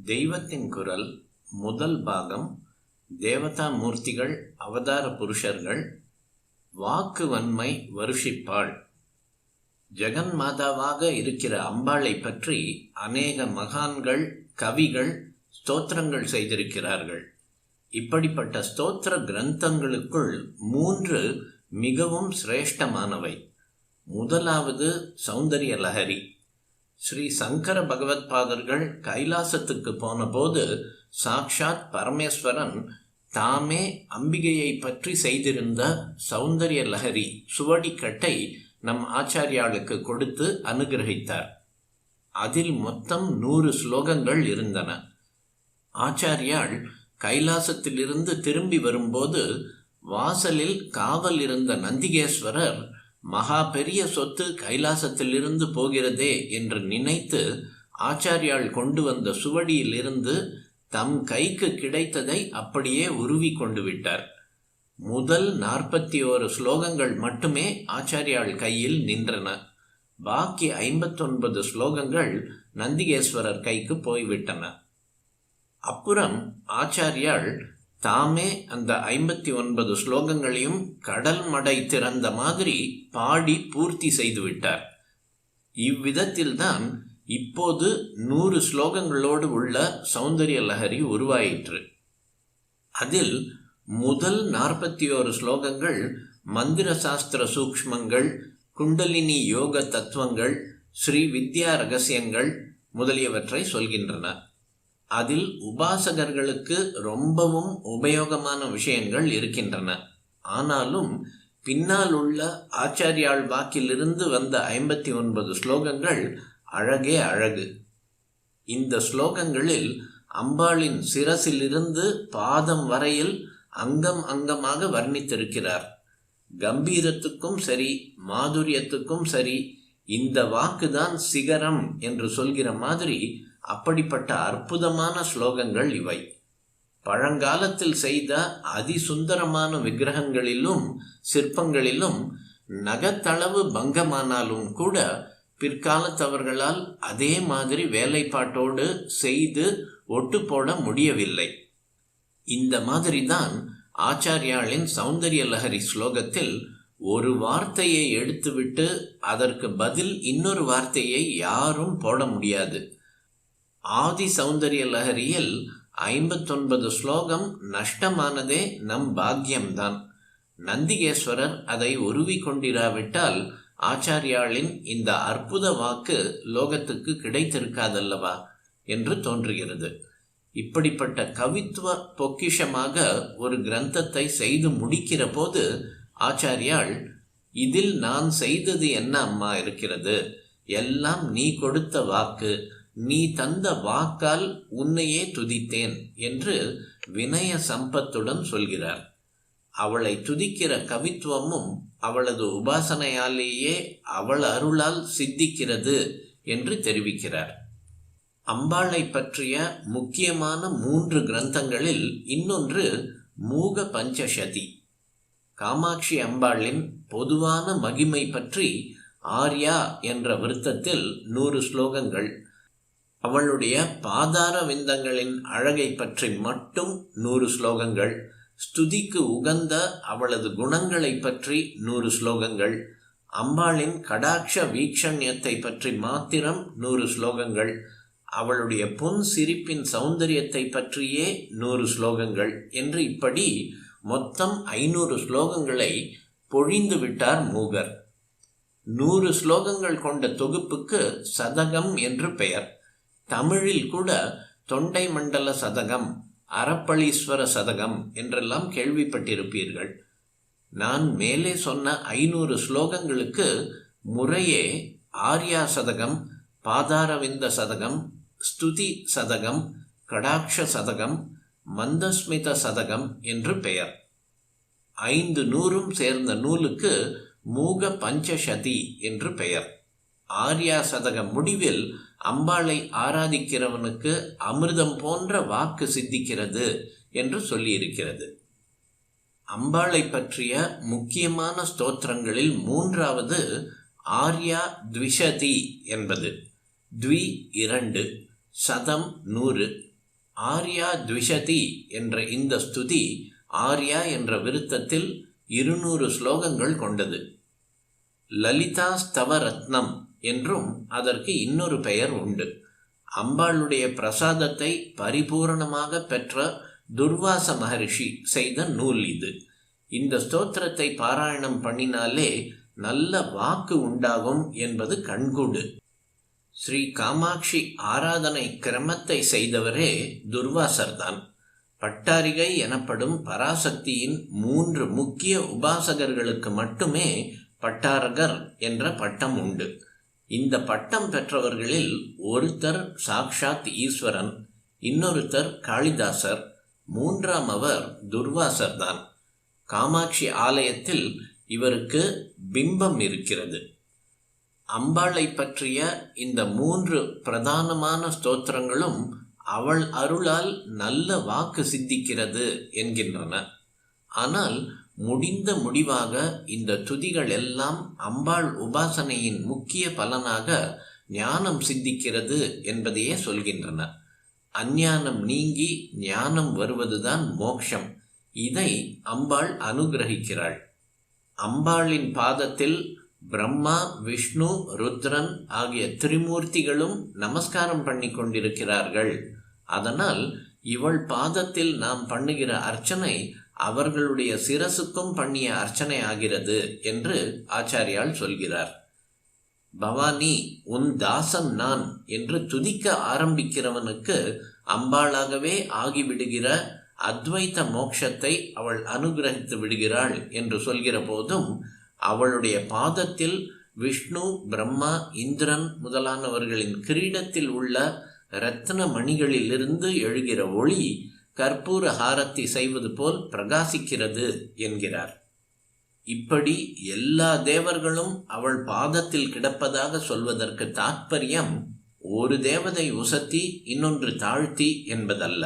தெய்வத்தின் குரல் முதல் பாகம். தேவதா மூர்த்திகள், அவதார புருஷர்கள். வாக்கு வன்மை வருஷிப்பாள். ஜெகன் மாதாவாக இருக்கிற அம்பாளை பற்றி அநேக மகான்கள், கவிகள் ஸ்தோத்திரங்கள் செய்திருக்கிறார்கள். இப்படிப்பட்ட ஸ்தோத்திர கிரந்தங்களுக்குள் 3 மிகவும் சிரேஷ்டமானவை. முதலாவது சௌந்தரிய லஹரி. ஸ்ரீ சங்கர பகவத்பாதர்கள் கைலாசத்துக்கு போன போது சாக்ஷாத் பரமேஸ்வரன் தாமே அம்பிகையை பற்றி செய்திருந்த சௌந்தரிய லஹரி சுவடிக்கட்டை நம் ஆச்சாரியாளுக்கு கொடுத்து அனுகிரகித்தார். அதில் மொத்தம் 100 ஸ்லோகங்கள் இருந்தன. ஆச்சாரியாள் கைலாசத்திலிருந்து திரும்பி வரும்போது வாசலில் காவல் இருந்த நந்திகேஸ்வரர் மகா பெரிய சொத்து கைலாசத்திலிருந்து போகிறதே என்று நினைத்து ஆச்சாரியாள் கொண்டு வந்த சுவடியிலிருந்து தம் கைக்கு கிடைத்ததை அப்படியே உருவி கொண்டு விட்டார். முதல் 41 ஸ்லோகங்கள் மட்டுமே ஆச்சாரியாள் கையில் நின்றன. பாக்கி 59 ஸ்லோகங்கள் நந்திகேஸ்வரர் கைக்கு போய்விட்டன. அப்புறம் ஆச்சாரியாள் தாமே அந்த 59 ஸ்லோகங்களையும் கடல் மடை திறந்த மாதிரி பாடி பூர்த்தி செய்துவிட்டார். இவ்விதத்தில்தான் இப்போது 100 ஸ்லோகங்களோடு உள்ள சௌந்தரிய லஹரி உருவாயிற்று. அதில் முதல் 41 ஸ்லோகங்கள் மந்திர சாஸ்திர சூக்ஷ்மங்கள், குண்டலினி யோக தத்துவங்கள், ஸ்ரீ வித்யா ரகசியங்கள் முதலியவற்றை சொல்கின்றன. அதில் உபாசகர்களுக்கு ரொம்பவும் உபயோகமான விஷயங்கள் இருக்கின்றன. ஆனாலும் பின்னால் உள்ள ஆச்சாரியாள் வாக்கிலிருந்து வந்த 59 ஸ்லோகங்கள் அழகே அழகு. இந்த ஸ்லோகங்களில் அம்பாளின் சிரசிலிருந்து பாதம் வரையில் அங்கம் அங்கமாக வர்ணித்திருக்கிறார். கம்பீரத்துக்கும் சரி, மாதுரியத்துக்கும் சரி, இந்த வாக்குதான் சிகரம் என்று சொல்கிற மாதிரி அப்படிப்பட்ட அற்புதமான ஸ்லோகங்கள் இவை. பழங்காலத்தில் செய்த அதிசுந்தரமான விக்கிரகங்களிலும் சிற்பங்களிலும் நகத்தளவு பங்கமானாலும் கூட பிற்காலத்தவர்களால் அதே மாதிரி வேலைப்பாட்டோடு செய்து ஒட்டு போட முடியவில்லை. இந்த மாதிரிதான் ஆச்சாரியாளின் சௌந்தரிய லஹரி ஸ்லோகத்தில் ஒரு வார்த்தையை எடுத்துவிட்டு அதற்கு பதில் இன்னொரு வார்த்தையை யாரும் போட முடியாது. ஆதி சௌந்தரிய லஹரியில் 59 ஸ்லோகம் நஷ்டமானதே நம் பாக்கியம்தான். நந்திகேஸ்வரர் அதை உருவி கொண்டிராவிட்டால் ஆச்சாரியாளின் இந்த அற்புத வாக்கு லோகத்துக்கு கிடைத்திருக்காதல்லவா என்று தோன்றுகிறது. இப்படிப்பட்ட கவித்துவ பொக்கிஷமாக ஒரு கிரந்தத்தை செய்து முடிக்கிற போது ஆச்சாரியாள், இதில் நான் செய்தது என்ன அம்மா இருக்கிறது? எல்லாம் நீ கொடுத்த வாக்கு, நீ தந்த வாக்கால் உன்னையே துதித்தேன் என்று வினய சம்பத்துடன் சொல்கிறார். அவளை துதிக்கிற கவித்துவமும் அவளது உபாசனையாலேயே அவள் அருளால் சித்திக்கிறது என்று தெரிவிக்கிறார். அம்பாளை பற்றிய முக்கியமான 3 கிரந்தங்களில் இன்னொன்று மூக பஞ்சசதி. காமாட்சி அம்பாளின் பொதுவான மகிமை பற்றி ஆர்யா என்ற விருத்தத்தில் 100 ஸ்லோகங்கள், அவளுடைய பாதார விந்தங்களின் அழகை பற்றி மட்டும் 100 ஸ்லோகங்கள், ஸ்துதிக்கு உகந்த அவளது குணங்களை பற்றி 100 ஸ்லோகங்கள், அம்பாளின் கடாட்ச வீக்ஷண்யத்தை பற்றி மாத்திரம் 100 ஸ்லோகங்கள், அவளுடைய பொன் சிரிப்பின் சௌந்தரியத்தை பற்றியே 100 ஸ்லோகங்கள் என்று இப்படி மொத்தம் 500 ஸ்லோகங்களை பொழிந்து விட்டார் மூகர். 100 ஸ்லோகங்கள் கொண்ட தொகுப்புக்கு சதகம் என்று பெயர். தமிழில் கூட தொண்டை மண்டல சதகம், அரப்பளீஸ்வர சதகம் என்றெல்லாம் கேள்விப்பட்டிருப்பீர்கள். நான் மேலே சொன்ன 500 ஸ்லோகங்களுக்கு முறையே ஆர்யா சதகம், பாதாரவிந்த சதகம், ஸ்துதி சதகம், கடாட்ச சதகம், மந்தஸ்மித சதகம் என்று பெயர். 500 சேர்ந்த நூலுக்கு மூக பஞ்சசதி என்று பெயர். ஆர்யா சதக முடிவில் அம்பாளை ஆராதிக்கிறவனுக்கு அமிர்தம் போன்ற வாக்கு சித்திக்கிறது என்று சொல்லியிருக்கிறது. அம்பாளை பற்றிய முக்கியமான ஸ்தோத்திரங்களில் 3வது ஆர்யா த்விஷதி என்பது. த்வி 2, சதம் 100, ஆர்யா த்விஷதி என்ற இந்த ஸ்துதி ஆர்யா என்ற விருத்தத்தில் 200 ஸ்லோகங்கள் கொண்டது. லலிதா ஸ்தவ ரத்னம் என்றும் அதற்கு இன்னொரு பெயர் உண்டு. அம்பாளுடைய பிரசாதத்தை பரிபூரணமாக பெற்ற துர்வாச மகரிஷி செய்த நூல் இது. இந்த ஸ்தோத்திரத்தை பாராயணம் பண்ணினாலே நல்ல வாக்கு உண்டாகும் என்பது கண்கூடு. ஸ்ரீ காமாட்சி ஆராதனை கிரமத்தை செய்தவரே துர்வாசர்தான். பட்டாரிகை எனப்படும் பராசக்தியின் 3 முக்கிய உபாசகர்களுக்கு மட்டுமே பட்டாரகர் என்ற பட்டம் உண்டு. இந்த பட்டம் பெற்றவர்களில் ஒருத்தர் சாக்ஷாத் ஈஸ்வரன், இன்னொருத்தர் காளிதாசர், 3ஆமவர் துர்வாசர்தான். காமாட்சி ஆலயத்தில் இவருக்கு பிம்பம் இருக்கிறது. அம்பாளை பற்றிய இந்த 3 பிரதானமான ஸ்தோத்திரங்களும் அவள் அருளால் நல்ல வாக்கு சித்திக்கிறது என்கின்றன. ஆனால் முடிவாக இந்த துதிகள் எல்லாம் அம்பாள் உபாசனையின் முக்கிய பலனாக ஞானம் சித்திக்கிறது என்பதையே சொல்கின்றன. அஞ்ஞானம் நீங்கி ஞானம் வருவதுதான் மோட்சம். இதை அம்பாள் அனுகிரகிக்கிறாள். அம்பாளின் பாதத்தில் பிரம்மா, விஷ்ணு, ருத்ரன் ஆகிய திரிமூர்த்திகளும் நமஸ்காரம் பண்ணி கொண்டிருக்கிறார்கள். அதனால் இவள் பாதத்தில் நாம் பண்ணுகிற அர்ச்சனை அவர்களுடைய சிரசுக்கும் பண்ணிய அர்ச்சனை ஆகிறது என்று ஆச்சாரியால் சொல்கிறார். பவானி, உன் தாசன் நான் என்று துதிக்க ஆரம்பிக்கிறவனுக்கு அம்பாளாகவே ஆகிவிடுகிற அத்வைத மோட்சத்தை அவள் அனுகிரகித்து விடுகிறாள் என்று சொல்கிற போதும் அவளுடைய பாதத்தில் விஷ்ணு, பிரம்மா, இந்திரன் முதலானவர்களின் கிரீடத்தில் உள்ள இரத்ன மணிகளிலிருந்து எழுகிற ஒளி கற்பூர ஹாரத்தி செய்வது போல் பிரகாசிக்கிறது என்கிறார். இப்படி எல்லா தேவர்களும் அவள் பாதத்தில் கிடப்பதாக சொல்வதற்கு தாற்பயம் ஒரு தேவதை உசத்தி இன்னொன்று தாழ்த்தி என்பதல்ல.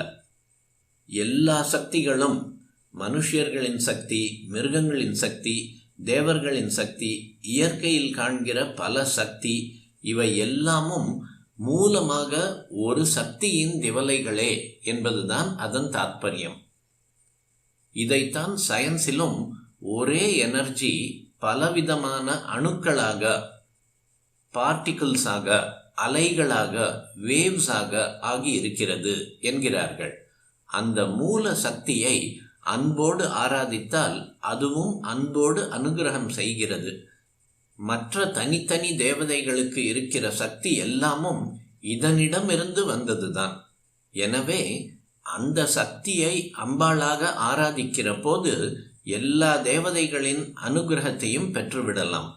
எல்லா சக்திகளும், மனுஷியர்களின் சக்தி, மிருகங்களின் சக்தி, தேவர்களின் சக்தி, இயற்கையில் காண்கிற பல சக்தி, இவை எல்லாமும் மூலமாக ஒரு சக்தியின் திவலைகளே என்பதுதான் அதன் தாற்பயம். இதைத்தான் சயின்ஸிலும் ஒரே எனர்ஜி பலவிதமான அணுக்களாக, பார்ட்டிகிள்ஸாக, அலைகளாக, வேவ்ஸாக ஆகி இருக்கிறது என்கிறார்கள். அந்த மூல சக்தியை அன்போடு ஆராதித்தால் அதுவும் அன்போடு அனுகிரகம் செய்கிறது. மற்ற தனித்தனி தேவதைகளுக்கு இருக்கிற சக்தி எல்லாமும் இதனிடமிருந்து வந்ததுதான். எனவே அந்த சக்தியை அம்பாளாக ஆராதிக்கிற போது எல்லா தேவதைகளின் அனுகிரகத்தையும் பெற்றுவிடலாம்.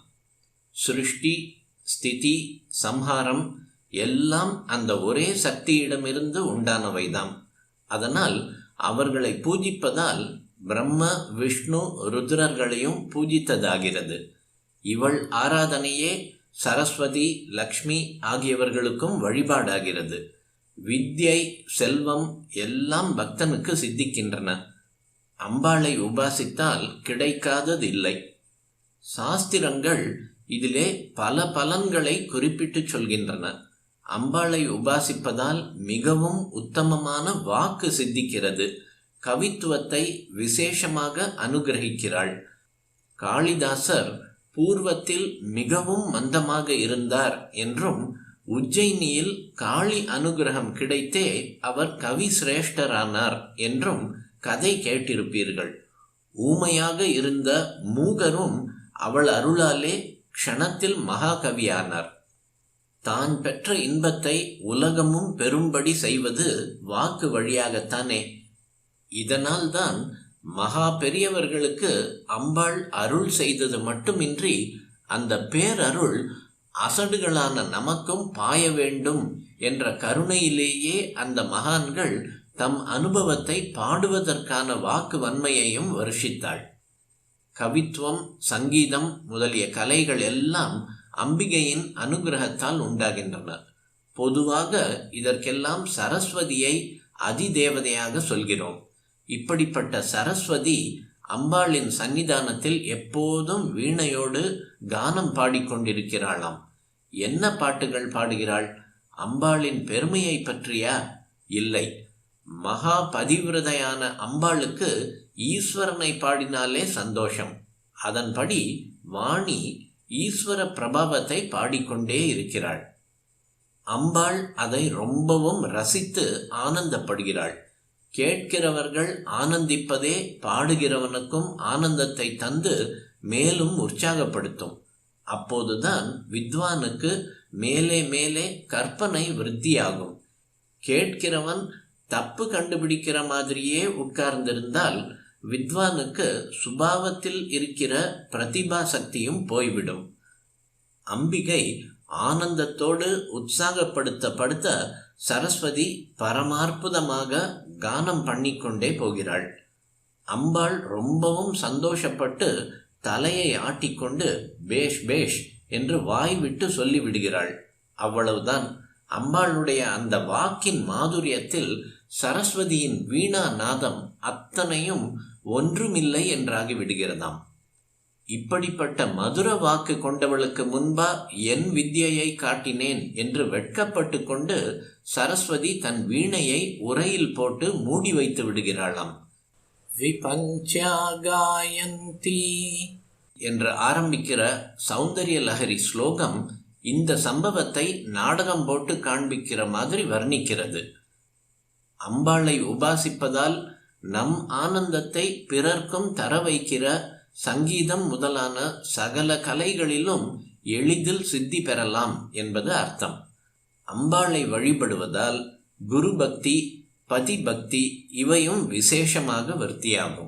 சிருஷ்டி, ஸ்திதி, சம்ஹாரம் எல்லாம் அந்த ஒரே சக்தியிடமிருந்து உண்டானவைதான். அதனால் அவர்களை பூஜிப்பதால் பிரம்ம, விஷ்ணு, ருத்ரர்களையும் பூஜித்ததாகிறது. இவள் ஆராதனையே சரஸ்வதி, லக்ஷ்மி ஆகியவர்களுக்கும் வழிபாடாகிறது. வித்யை, செல்வம் எல்லாம் பக்தனுக்கு சித்திக்கின்றன. அம்பாளை உபாசித்தால் கிடைக்காததில்லை. சாஸ்திரங்கள் இதிலே பல பலன்களை குறிப்பிட்டு சொல்கின்றன. அம்பாளை உபாசிப்பதால் மிகவும் உத்தமமான வாக்கு சித்திக்கிறது. கவித்துவத்தை விசேஷமாக அனுகிரகிக்கிறாள். காளிதாசர் பூர்வத்தில் மிகவும் மந்தமாக இருந்தார் என்றும் உஜ்ஜயினியில் காளி அனுகிரகம் கிடைத்தே அவர் கவி சிரேஷ்டரானார் என்றும் கதை கேட்டிருப்பீர்கள். ஊமையாக இருந்த மூகரும் அவள் அருளாலே க்ஷணத்தில் மகாகவியானார். தான் பெற்ற இன்பத்தை உலகமும் பெரும்படி செய்வது வாக்கு வழியாகத்தானே. இதனால்தான் மகா பெரியவர்களுக்கு அம்பாள் அருள் செய்தது மட்டுமின்றி அந்த பேரருள் அசடுகளான நமக்கும் பாய வேண்டும் என்ற கருணையிலேயே அந்த மகான்கள் தம் அனுபவத்தை பாடுவதற்கான வாக்கு வன்மையையும் வருஷித்தாள். கவித்துவம், சங்கீதம் முதலிய கலைகள் எல்லாம் அம்பிகையின் அனுகிரகத்தால் உண்டாகின்றன. பொதுவாக இதற்கெல்லாம் சரஸ்வதியை அதிதேவதையாக சொல்கிறோம். இப்படிப்பட்ட சரஸ்வதி அம்பாளின் சன்னிதானத்தில் எப்போதும் வீணையோடு கானம் பாடிக்கொண்டிருக்கிறாளாம். என்ன பாட்டுகள் பாடுகிறாள்? அம்பாளின் பெருமையை பற்றியா? இல்லை, மகா பதிவிரதையான அம்பாளுக்கு ஈஸ்வரனை பாடினாலே சந்தோஷம். அதன்படி வாணி ஈஸ்வர பிரபாவத்தை பாடிக்கொண்டே இருக்கிறாள். அம்பாள் அதை ரொம்பவும் ரசித்து ஆனந்தப்படுகிறாள். கேட்கிறவர்கள் ஆனந்திப்பதே பாடுகிறவனுக்கும் ஆனந்தத்தை தந்து மேலும் உற்சாகப்படுத்தும். அப்போதுதான் வித்வானுக்கு மேலே மேலே கற்பனை விருத்தியாகும். கேட்கிறவன் தப்பு கண்டுபிடிக்கிற மாதிரியே உட்கார்ந்திருந்தால் வித்வானுக்கு சுபாவத்தில் இருக்கிற பிரதிபா சக்தியும் போய்விடும். அம்பிகை ஆனந்தத்தோடு உற்சாகப்படுத்த சரஸ்வதி பரமாற்புதமாக கானம் பண்ணிக்கொண்டே போகிறாள். அம்பாள் ரொம்பவும் சந்தோஷப்பட்டு தலையை ஆட்டிக்கொண்டு பேஷ் பேஷ் என்று வாய் விட்டு சொல்லிவிடுகிறாள். அவ்வளவுதான். அம்பாளுடைய அந்த வாக்கின் மாதுரியத்தில் சரஸ்வதியின் வீணா நாதம் அத்தனையும் ஒன்றுமில்லை என்றாகி விடுகிறதாம். இப்படிப்பட்ட மதுர வாக்கு கொண்டவளுக்கு முன்பா என் வித்யையை காட்டினேன் என்று வெட்கப்பட்டு கொண்டு சரஸ்வதி தன் வீணையை உரையில் போட்டு மூடி வைத்து விடுகிறாளாம். விபஞ்ச்யா காயந்தி என்று ஆரம்பிக்கிற சௌந்தரிய லஹரி ஸ்லோகம் இந்த சம்பவத்தை நாடகம் போட்டு காண்பிக்கிற மாதிரி வர்ணிக்கிறது. அம்பாளை உபாசிப்பதால் நம் ஆனந்தத்தை பிறர்க்கும் தர வைக்கிற சங்கீதம் முதலான சகல கலைகளிலும் எளிதில் சித்தி பெறலாம் என்பது அர்த்தம். அம்பாளை வழிபடுவதால் குரு பக்தி, பதிபக்தி இவையும் விசேஷமாக விருத்தியாகும்.